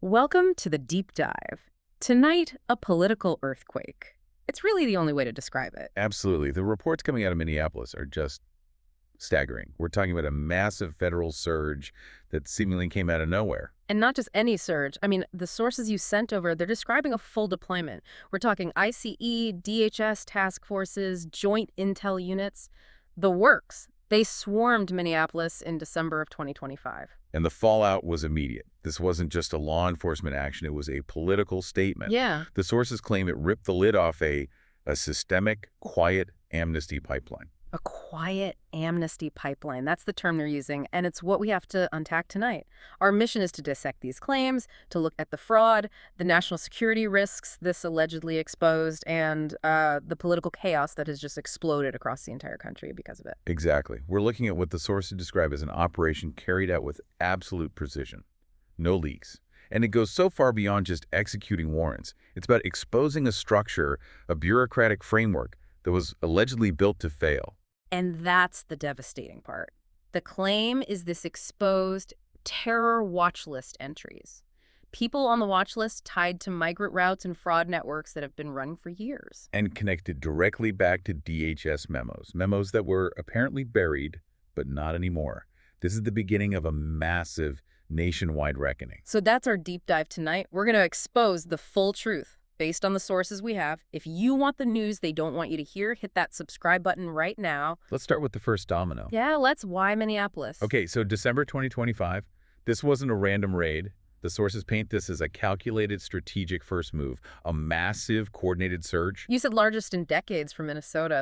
Welcome to the deep dive. Tonight, a political earthquake. It's really the only way to describe it. Absolutely. The reports coming out of Minneapolis are just staggering. We're talking about a massive federal surge that seemingly came out of nowhere. And not just any surge. I mean, the sources you sent over, they're describing a full deployment. We're talking ICE, DHS task forces, joint intel units, the works. They swarmed Minneapolis in December of 2025. And the fallout was immediate. This wasn't just a law enforcement action, it was a political statement. Yeah. The sources claim it ripped the lid off a systemic, quiet amnesty pipeline. A quiet amnesty pipeline. That's the term they're using, and it's what we have to unpack tonight. Our mission is to dissect these claims, to look at the fraud, the national security risks this allegedly exposed, and the political chaos that has just exploded across the entire country because of it. Exactly. We're looking at what the sources describe as an operation carried out with absolute precision. No leaks. And it goes so far beyond just executing warrants. It's about exposing a structure, a bureaucratic framework that was allegedly built to fail. And that's the devastating part. The claim is this exposed terror watch list entries. People on the watch list tied to migrant routes and fraud networks that have been running for years. And connected directly back to DHS memos that were apparently buried, but not anymore. This is the beginning of a massive nationwide reckoning. So that's our deep dive tonight. We're going to expose the full truth based on the sources we have. If you want the news they don't want you to hear, hit that subscribe button right now. Let's start with the first domino. Yeah, let's. Why Minneapolis? Okay, so December 2025, this wasn't a random raid. The sources paint this as a calculated strategic first move, a massive coordinated surge. You said largest in decades for Minnesota.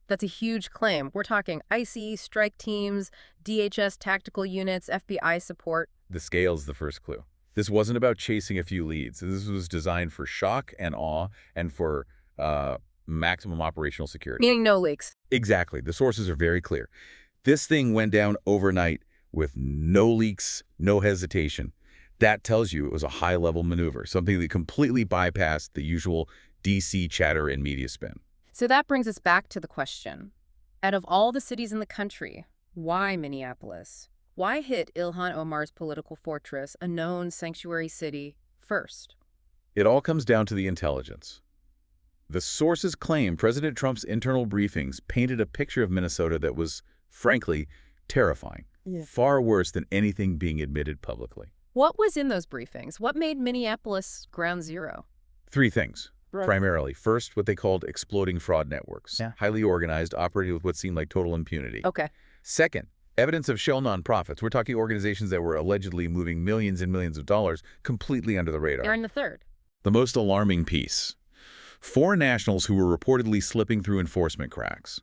That's a huge claim. We're talking ICE strike teams, DHS tactical units, FBI support. The scale's the first clue. This wasn't about chasing a few leads. This was designed for shock and awe and for maximum operational security. Meaning no leaks. Exactly. The sources are very clear. This thing went down overnight with no leaks, no hesitation. That tells you it was a high-level maneuver, something that completely bypassed the usual DC chatter and media spin. So that brings us back to the question. Out of all the cities in the country, why Minneapolis? Why hit Ilhan Omar's political fortress, a known sanctuary city, first? It all comes down to the intelligence. The sources claim President Trump's internal briefings painted a picture of Minnesota that was, frankly, terrifying. Far worse than anything being admitted publicly. What was in those briefings? What made Minneapolis ground zero? Three things, primarily. First, what they called exploding fraud networks. Yeah. Highly organized, operating with what seemed like total impunity. Okay. Second, evidence of shell nonprofits. We're talking organizations that were allegedly moving millions and millions of dollars completely under the radar. And the third? The most alarming piece. Foreign nationals who were reportedly slipping through enforcement cracks.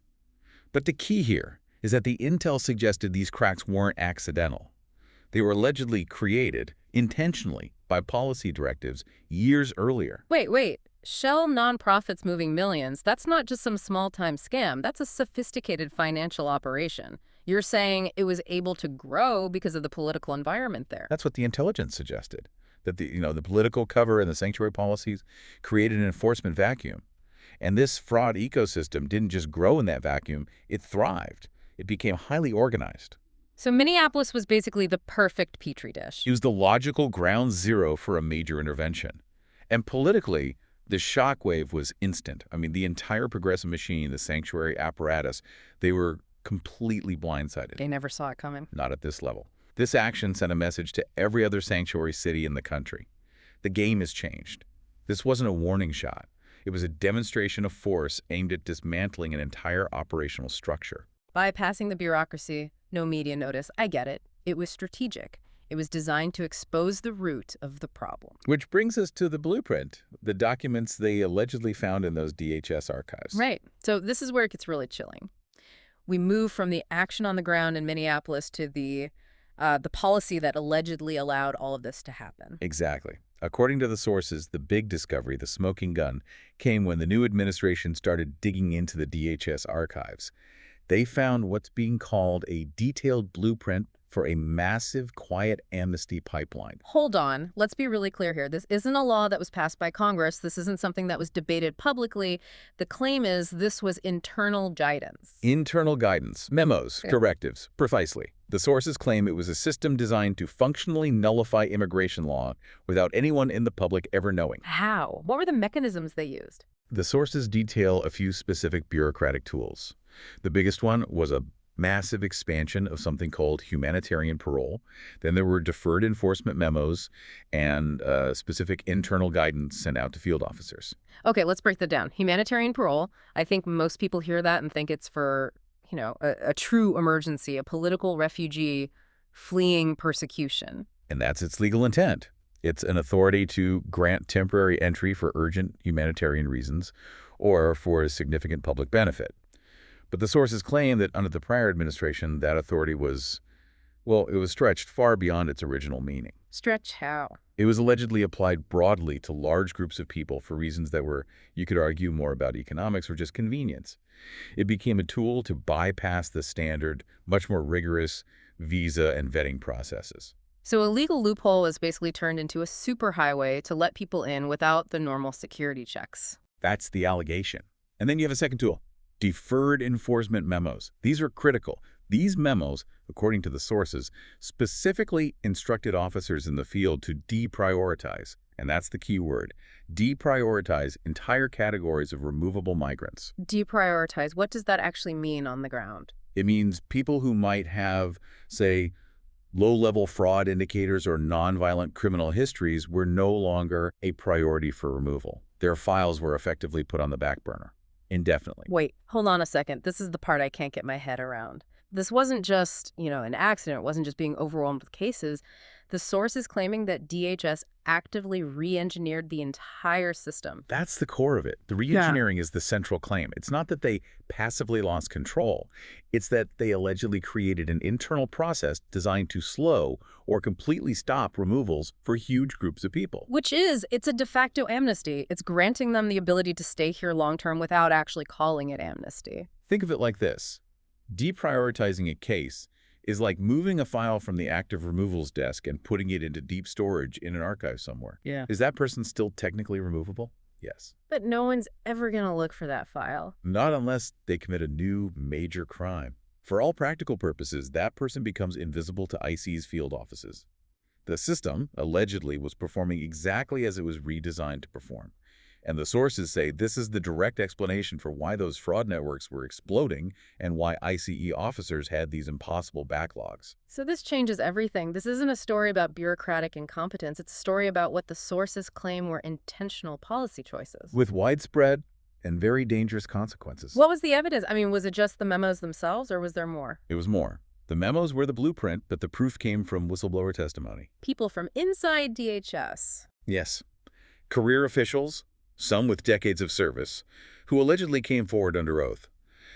But the key here is that the intel suggested these cracks weren't accidental. They were allegedly created intentionally by policy directives years earlier. Wait. Shell nonprofits moving millions, that's not just some small-time scam. That's a sophisticated financial operation. You're saying it was able to grow because of the political environment there. That's what the intelligence suggested, that the political cover and the sanctuary policies created an enforcement vacuum. And this fraud ecosystem didn't just grow in that vacuum, it thrived. It became highly organized. So Minneapolis was basically the perfect petri dish. It was the logical ground zero for a major intervention. And politically, the shockwave was instant. I mean, the entire progressive machine, the sanctuary apparatus, they were completely blindsided. They never saw it coming. Not at this level. This action sent a message to every other sanctuary city in the country. The game has changed. This wasn't a warning shot. It was a demonstration of force aimed at dismantling an entire operational structure. Bypassing the bureaucracy, no media notice. I get it. It was strategic. It was designed to expose the root of the problem. Which brings us to the blueprint, the documents they allegedly found in those DHS archives. Right. So this is where it gets really chilling. We move from the action on the ground in Minneapolis to the policy that allegedly allowed all of this to happen. Exactly. According to the sources, the big discovery, the smoking gun, came when the new administration started digging into the DHS archives. They found what's being called a detailed blueprint for a massive quiet amnesty pipeline. Hold on. Let's be really clear here. This isn't a law that was passed by Congress. This isn't something that was debated publicly. The claim is this was internal guidance. Internal guidance, memos, Yeah. directives, precisely. The sources claim it was a system designed to functionally nullify immigration law without anyone in the public ever knowing. How? What were the mechanisms they used? The sources detail a few specific bureaucratic tools. The biggest one was a massive expansion of something called humanitarian parole. Then there were deferred enforcement memos and specific internal guidance sent out to field officers. Okay, let's break that down. Humanitarian parole. I think most people hear that and think it's for, a true emergency, a political refugee fleeing persecution. And that's its legal intent. It's an authority to grant temporary entry for urgent humanitarian reasons or for a significant public benefit. But the sources claim that under the prior administration, that authority was, well, it was stretched far beyond its original meaning. Stretch how? It was allegedly applied broadly to large groups of people for reasons that were, you could argue, more about economics or just convenience. It became a tool to bypass the standard, much more rigorous visa and vetting processes. So a legal loophole is basically turned into a superhighway to let people in without the normal security checks. That's the allegation. And then you have a second tool, deferred enforcement memos. These are critical. These memos, according to the sources, specifically instructed officers in the field to deprioritize, and that's the key word, deprioritize entire categories of removable migrants. Deprioritize. What does that actually mean on the ground? It means people who might have, say, low-level fraud indicators or nonviolent criminal histories were no longer a priority for removal. Their files were effectively put on the back burner indefinitely. Wait, hold on a second. This is the part I can't get my head around. This wasn't just, an accident. It wasn't just being overwhelmed with cases. The source is claiming that DHS actively re-engineered the entire system. That's the core of it. The re-engineering is the central claim. It's not that they passively lost control. It's that they allegedly created an internal process designed to slow or completely stop removals for huge groups of people. It's a de facto amnesty. It's granting them the ability to stay here long-term without actually calling it amnesty. Think of it like this. Deprioritizing a case is like moving a file from the active removals desk and putting it into deep storage in an archive somewhere. Yeah. Is that person still technically removable? Yes. But no one's ever going to look for that file. Not unless they commit a new major crime. For all practical purposes, that person becomes invisible to IC's field offices. The system, allegedly, was performing exactly as it was redesigned to perform. And the sources say this is the direct explanation for why those fraud networks were exploding and why ICE officers had these impossible backlogs. So this changes everything. This isn't a story about bureaucratic incompetence. It's a story about what the sources claim were intentional policy choices. With widespread and very dangerous consequences. What was the evidence? Was it just the memos themselves, or was there more? It was more. The memos were the blueprint, but the proof came from whistleblower testimony. People from inside DHS. Yes. Career officials, some with decades of service, who allegedly came forward under oath.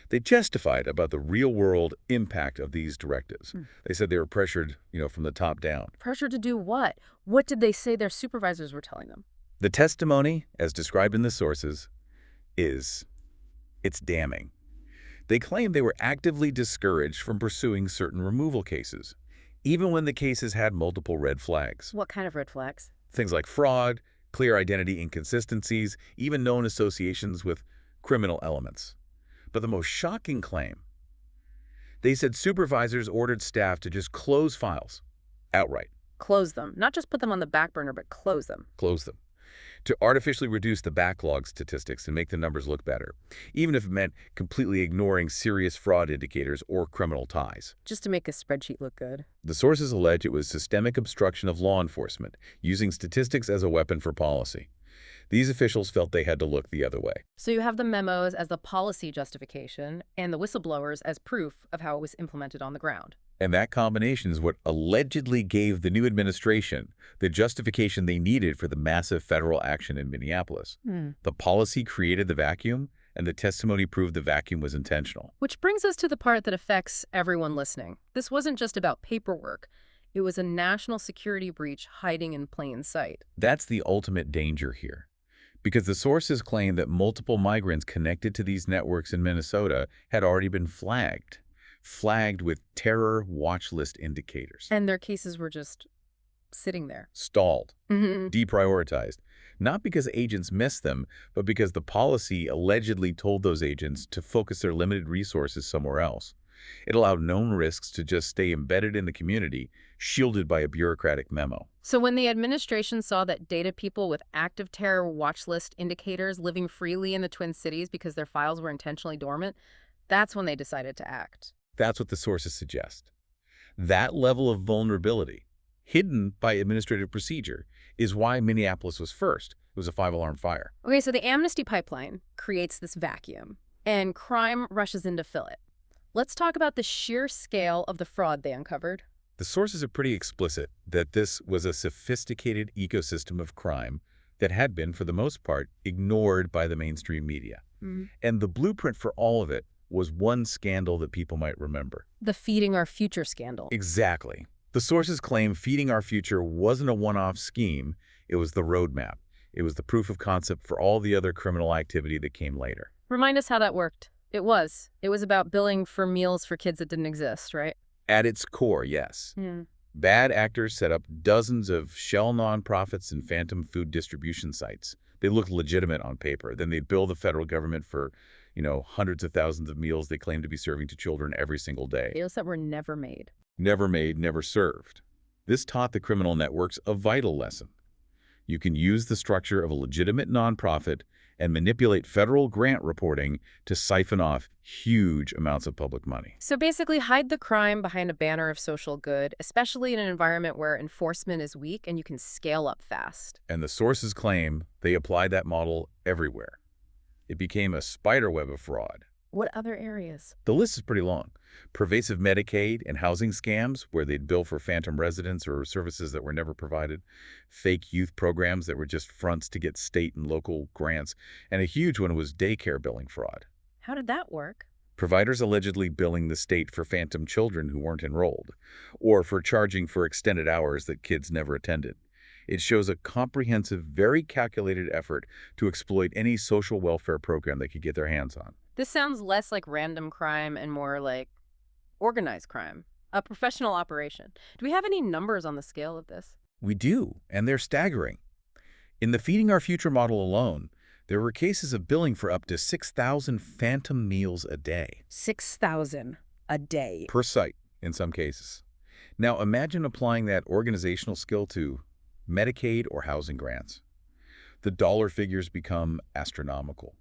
They testified about the real-world impact of these directives. They said they were pressured, from the top down. Pressure to do what? What did they say their supervisors were telling them? The testimony, as described in the sources, it's damning. They claim they were actively discouraged from pursuing certain removal cases, even when the cases had multiple red flags. What kind of red flags? Things like fraud, clear identity inconsistencies, even known associations with criminal elements. But the most shocking claim, they said supervisors ordered staff to just close files outright. Close them. Not just put them on the back burner, but close them. Close them. To artificially reduce the backlog statistics and make the numbers look better, even if it meant completely ignoring serious fraud indicators or criminal ties. Just to make a spreadsheet look good. The sources allege it was systemic obstruction of law enforcement, using statistics as a weapon for policy. These officials felt they had to look the other way. So you have the memos as the policy justification and the whistleblowers as proof of how it was implemented on the ground. And that combination is what allegedly gave the new administration the justification they needed for the massive federal action in Minneapolis. The policy created the vacuum, and the testimony proved the vacuum was intentional. Which brings us to the part that affects everyone listening. This wasn't just about paperwork. It was a national security breach hiding in plain sight. That's the ultimate danger here. Because the sources claim that multiple migrants connected to these networks in Minnesota had already been flagged. flagged with terror watch list indicators. And their cases were just sitting there. Stalled. Hmm. Deprioritized. Not because agents missed them, but because the policy allegedly told those agents to focus their limited resources somewhere else. It allowed known risks to just stay embedded in the community, shielded by a bureaucratic memo. So when the administration saw that data people with active terror watch list indicators living freely in the Twin Cities because their files were intentionally dormant, that's when they decided to act. That's what the sources suggest. That level of vulnerability, hidden by administrative procedure, is why Minneapolis was first. It was a 5-alarm fire. Okay, so the Amnesty pipeline creates this vacuum, and crime rushes in to fill it. Let's talk about the sheer scale of the fraud they uncovered. The sources are pretty explicit that this was a sophisticated ecosystem of crime that had been, for the most part, ignored by the mainstream media. And the blueprint for all of it was one scandal that people might remember. The Feeding Our Future scandal. Exactly. The sources claim Feeding Our Future wasn't a one-off scheme. It was the roadmap. It was the proof of concept for all the other criminal activity that came later. Remind us how that worked. It was about billing for meals for kids that didn't exist, right? At its core, yes. Bad actors set up dozens of shell nonprofits and phantom food distribution sites. They looked legitimate on paper. Then they'd bill the federal government for, hundreds of thousands of meals they claimed to be serving to children every single day. Meals that were never made. Never made, never served. This taught the criminal networks a vital lesson. You can use the structure of a legitimate nonprofit and manipulate federal grant reporting to siphon off huge amounts of public money. So basically hide the crime behind a banner of social good, especially in an environment where enforcement is weak and you can scale up fast. And the sources claim they applied that model everywhere. It became a spiderweb of fraud. What other areas? The list is pretty long. Pervasive Medicaid and housing scams where they'd bill for phantom residents or services that were never provided, fake youth programs that were just fronts to get state and local grants, and a huge one was daycare billing fraud. How did that work? Providers allegedly billing the state for phantom children who weren't enrolled, or for charging for extended hours that kids never attended. It shows a comprehensive, very calculated effort to exploit any social welfare program they could get their hands on. This sounds less like random crime and more like organized crime, a professional operation. Do we have any numbers on the scale of this? We do, and they're staggering. In the Feeding Our Future model alone, there were cases of billing for up to 6,000 phantom meals a day. 6,000 a day. Per site, in some cases. Now imagine applying that organizational skill to Medicaid or housing grants. The dollar figures become astronomical.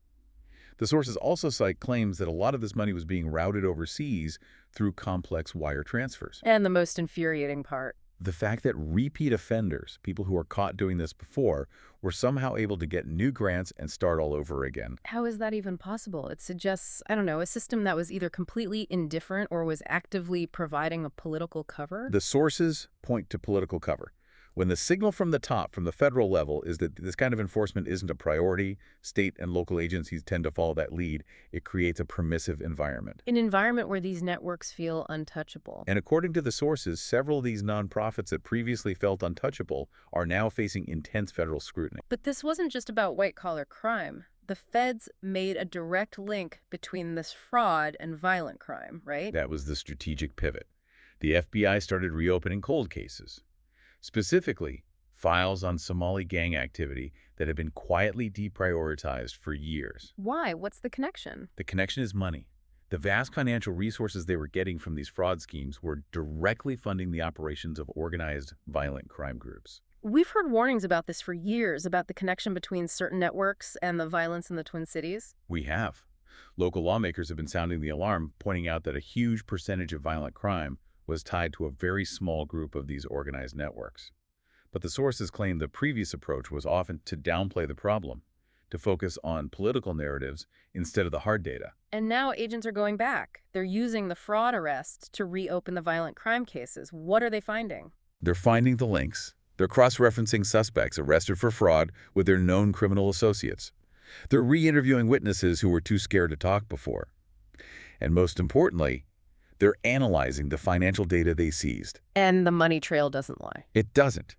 The sources also cite claims that a lot of this money was being routed overseas through complex wire transfers. And the most infuriating part. The fact that repeat offenders, people who were caught doing this before, were somehow able to get new grants and start all over again. How is that even possible? It suggests, I don't know, a system that was either completely indifferent or was actively providing a political cover? The sources point to political cover. When the signal from the top, from the federal level, is that this kind of enforcement isn't a priority, state and local agencies tend to follow that lead, it creates a permissive environment. An environment where these networks feel untouchable. And according to the sources, several of these nonprofits that previously felt untouchable are now facing intense federal scrutiny. But this wasn't just about white-collar crime. The feds made a direct link between this fraud and violent crime, right? That was the strategic pivot. The FBI started reopening cold cases. Specifically, files on Somali gang activity that had been quietly deprioritized for years. Why? What's the connection? The connection is money. The vast financial resources they were getting from these fraud schemes were directly funding the operations of organized violent crime groups. We've heard warnings about this for years, about the connection between certain networks and the violence in the Twin Cities. We have. Local lawmakers have been sounding the alarm, pointing out that a huge percentage of violent crime was tied to a very small group of these organized networks. But the sources claim the previous approach was often to downplay the problem, to focus on political narratives instead of the hard data. And now agents are going back. They're using the fraud arrest to reopen the violent crime cases. What are they finding? They're finding the links. They're cross-referencing suspects arrested for fraud with their known criminal associates. They're re-interviewing witnesses who were too scared to talk before. And most importantly, they're analyzing the financial data they seized. And the money trail doesn't lie. It doesn't.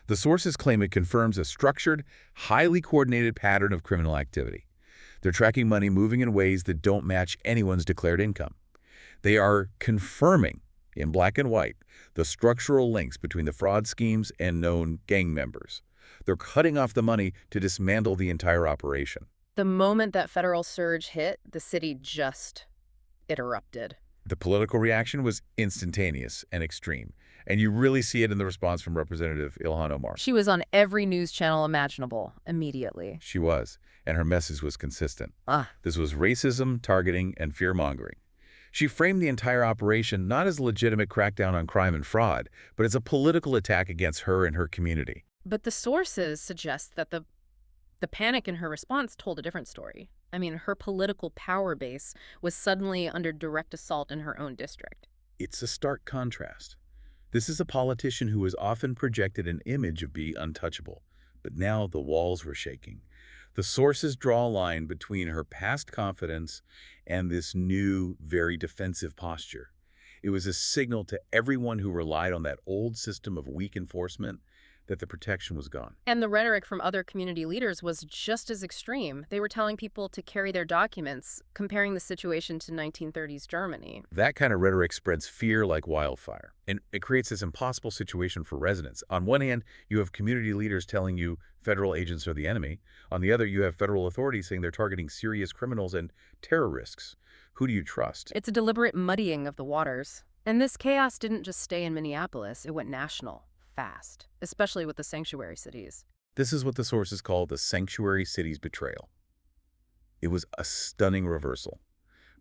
The sources claim it confirms a structured, highly coordinated pattern of criminal activity. They're tracking money moving in ways that don't match anyone's declared income. They are confirming, in black and white, the structural links between the fraud schemes and known gang members. They're cutting off the money to dismantle the entire operation. The moment that federal surge hit, the city it erupted. The political reaction was instantaneous and extreme, and you really see it in the response from Representative Ilhan Omar. She was on every news channel imaginable immediately. She was, and her message was consistent. Ah, This was racism, targeting, and fear-mongering. She framed the entire operation not as a legitimate crackdown on crime and fraud, but as a political attack against her and her community. but the sources suggest that the panic in her response told a different story. I mean, her political power base was suddenly under direct assault in her own district. It's a stark contrast. This is a politician who was often projected an image of being untouchable, but now the walls were shaking. The sources draw a line between her past confidence and this new, very defensive posture. It was a signal to everyone who relied on that old system of weak enforcement that the protection was gone. And the rhetoric from other community leaders was just as extreme. They were telling people to carry their documents, comparing the situation to 1930s Germany. That kind of rhetoric spreads fear like wildfire, and it creates this impossible situation for residents. On one hand, you have community leaders telling you federal agents are the enemy. On the other, you have federal authorities saying they're targeting serious criminals and terror risks. Who do you trust? It's a deliberate muddying of the waters. And this chaos didn't just stay in Minneapolis, it went national, fast, especially with the sanctuary cities. This is what the sources call the sanctuary cities betrayal. It was a stunning reversal.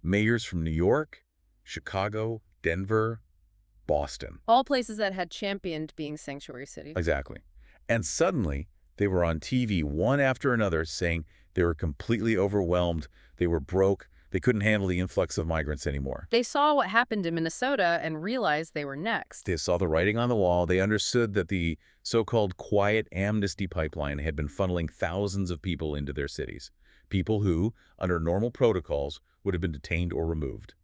Mayors from New York, Chicago, Denver, Boston. All places that had championed being sanctuary cities. Exactly. And suddenly, they were on TV one after another saying they were completely overwhelmed, they were broke, they couldn't handle the influx of migrants anymore. They saw what happened in Minnesota and realized they were next. They saw the writing on the wall. They understood that the so-called quiet amnesty pipeline had been funneling thousands of people into their cities. People who, under normal protocols, would have been detained or removed.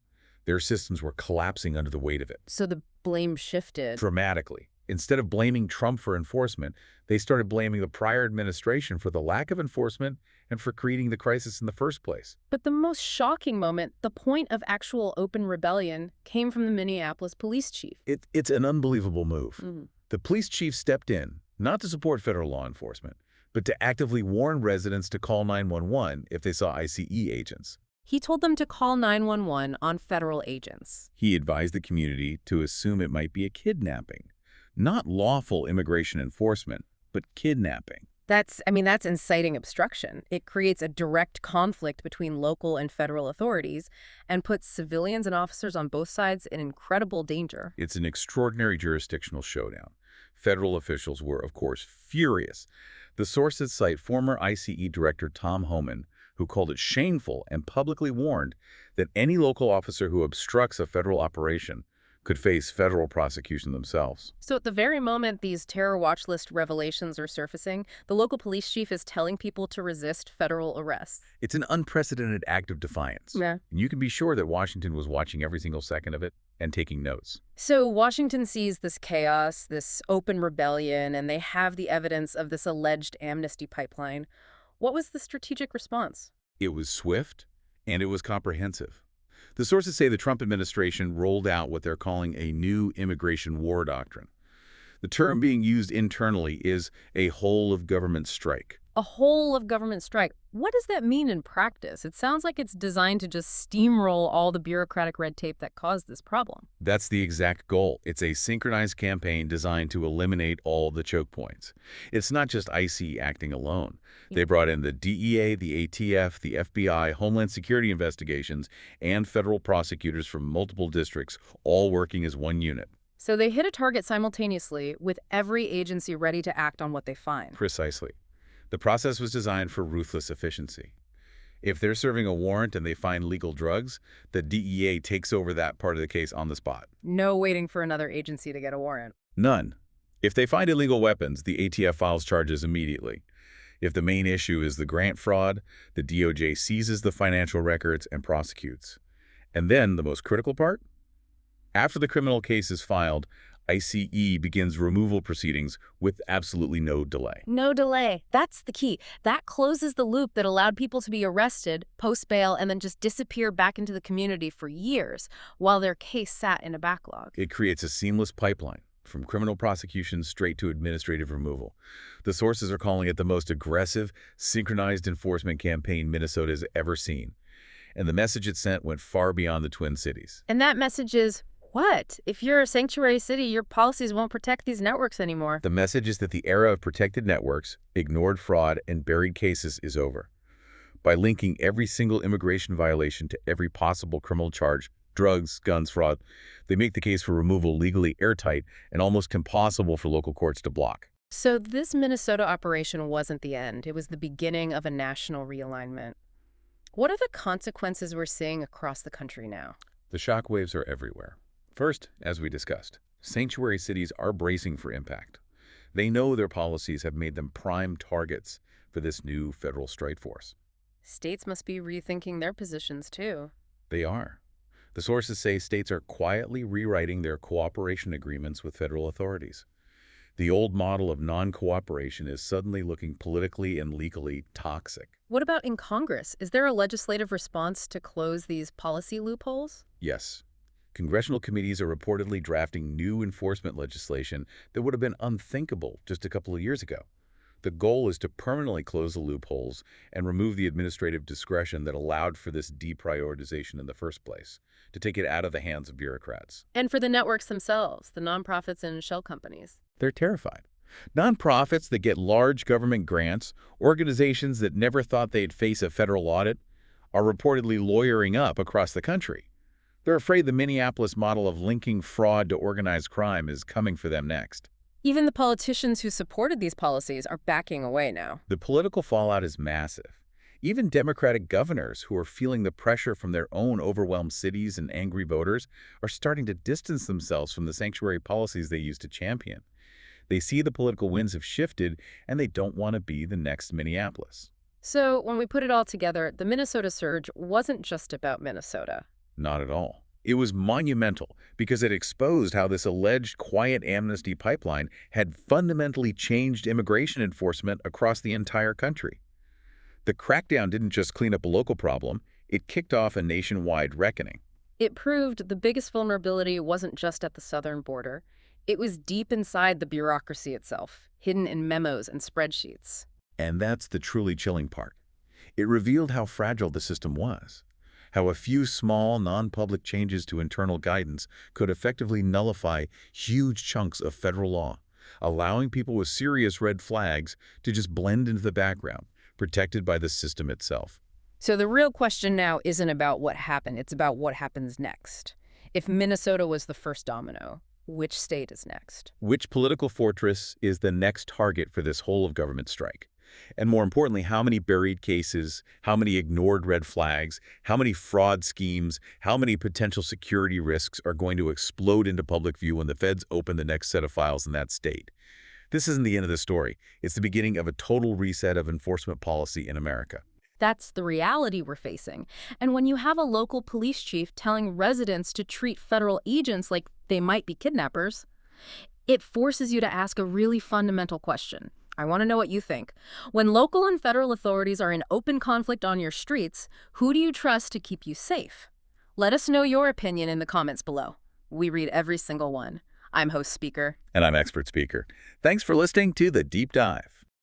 Their systems were collapsing under the weight of it. So the blame shifted. Dramatically. Instead of blaming Trump for enforcement, they started blaming the prior administration for the lack of enforcement and for creating the crisis in the first place. But the most shocking moment, the point of actual open rebellion, came from the Minneapolis police chief. It's an unbelievable move. Mhm. The police chief stepped in, not to support federal law enforcement, but to actively warn residents to call 911 if they saw ICE agents. He told them to call 911 on federal agents. He advised the community to assume it might be a kidnapping. Not lawful immigration enforcement, but kidnapping. That's inciting obstruction. It creates a direct conflict between local and federal authorities and puts civilians and officers on both sides in incredible danger. It's an extraordinary jurisdictional showdown. Federal officials were, of course, furious. The sources cite former ICE Director Tom Homan, who called it shameful and publicly warned that any local officer who obstructs a federal operation could face federal prosecution themselves. So at the very moment these terror watch list revelations are surfacing, the local police chief is telling people to resist federal arrests. It's an unprecedented act of defiance. Yeah. And you can be sure that Washington was watching every single second of it and taking notes. So Washington sees this chaos, this open rebellion, and they have the evidence of this alleged amnesty pipeline. What was the strategic response? It was swift and it was comprehensive. The sources say the Trump administration rolled out what they're calling a new immigration war doctrine. The term being used internally is a whole-of-government strike. A whole-of-government strike. What does that mean in practice? It sounds like it's designed to just steamroll all the bureaucratic red tape that caused this problem. That's the exact goal. It's a synchronized campaign designed to eliminate all the choke points. It's not just ICE acting alone. They brought in the DEA, the ATF, the FBI, Homeland Security investigations, and federal prosecutors from multiple districts, all working as one unit. So they hit a target simultaneously, with every agency ready to act on what they find. Precisely. The process was designed for ruthless efficiency. If they're serving a warrant and they find legal drugs, the DEA takes over that part of the case on the spot. No waiting for another agency to get a warrant. None. If they find illegal weapons, the ATF files charges immediately. If the main issue is the grant fraud, the DOJ seizes the financial records and prosecutes. And then, the most critical part? After the criminal case is filed, ICE begins removal proceedings with absolutely no delay. No delay. That's the key. That closes the loop that allowed people to be arrested, post bail, and then just disappear back into the community for years while their case sat in a backlog. It creates a seamless pipeline from criminal prosecution straight to administrative removal. The sources are calling it the most aggressive, synchronized enforcement campaign Minnesota has ever seen. And the message it sent went far beyond the Twin Cities. And that message is, what? If you're a sanctuary city, your policies won't protect these networks anymore. The message is that the era of protected networks, ignored fraud, and buried cases is over. By linking every single immigration violation to every possible criminal charge, drugs, guns, fraud, they make the case for removal legally airtight and almost impossible for local courts to block. So this Minnesota operation wasn't the end. It was the beginning of a national realignment. What are the consequences we're seeing across the country now? The shockwaves are everywhere. First, as we discussed, sanctuary cities are bracing for impact. They know their policies have made them prime targets for this new federal strike force. States must be rethinking their positions, too. They are. The sources say states are quietly rewriting their cooperation agreements with federal authorities. The old model of non-cooperation is suddenly looking politically and legally toxic. What about in Congress? Is there a legislative response to close these policy loopholes? Yes. Congressional committees are reportedly drafting new enforcement legislation that would have been unthinkable just a couple of years ago. The goal is to permanently close the loopholes and remove the administrative discretion that allowed for this deprioritization in the first place, to take it out of the hands of bureaucrats. And for the networks themselves, the nonprofits and shell companies. They're terrified. Nonprofits that get large government grants, organizations that never thought they'd face a federal audit, are reportedly lawyering up across the country. They're afraid the Minneapolis model of linking fraud to organized crime is coming for them next. Even the politicians who supported these policies are backing away now. The political fallout is massive. Even Democratic governors who are feeling the pressure from their own overwhelmed cities and angry voters are starting to distance themselves from the sanctuary policies they used to champion. They see the political winds have shifted, and they don't want to be the next Minneapolis. So when we put it all together, the Minnesota surge wasn't just about Minnesota. Not at all. It was monumental because it exposed how this alleged quiet amnesty pipeline had fundamentally changed immigration enforcement across the entire country. The crackdown didn't just clean up a local problem, it kicked off a nationwide reckoning. It proved the biggest vulnerability wasn't just at the southern border. It was deep inside the bureaucracy itself, hidden in memos and spreadsheets. And that's the truly chilling part. It revealed how fragile the system was, how a few small, non-public changes to internal guidance could effectively nullify huge chunks of federal law, allowing people with serious red flags to just blend into the background, protected by the system itself. So the real question now isn't about what happened, it's about what happens next. If Minnesota was the first domino, which state is next? Which political fortress is the next target for this whole-of-government strike? And more importantly, how many buried cases, how many ignored red flags, how many fraud schemes, how many potential security risks are going to explode into public view when the feds open the next set of files in that state? This isn't the end of the story. It's the beginning of a total reset of enforcement policy in America. That's the reality we're facing. And when you have a local police chief telling residents to treat federal agents like they might be kidnappers, it forces you to ask a really fundamental question. I want to know what you think. When local and federal authorities are in open conflict on your streets, who do you trust to keep you safe? Let us know your opinion in the comments below. We read every single one. I'm host speaker. And I'm expert speaker. Thanks for listening to The Deep Dive.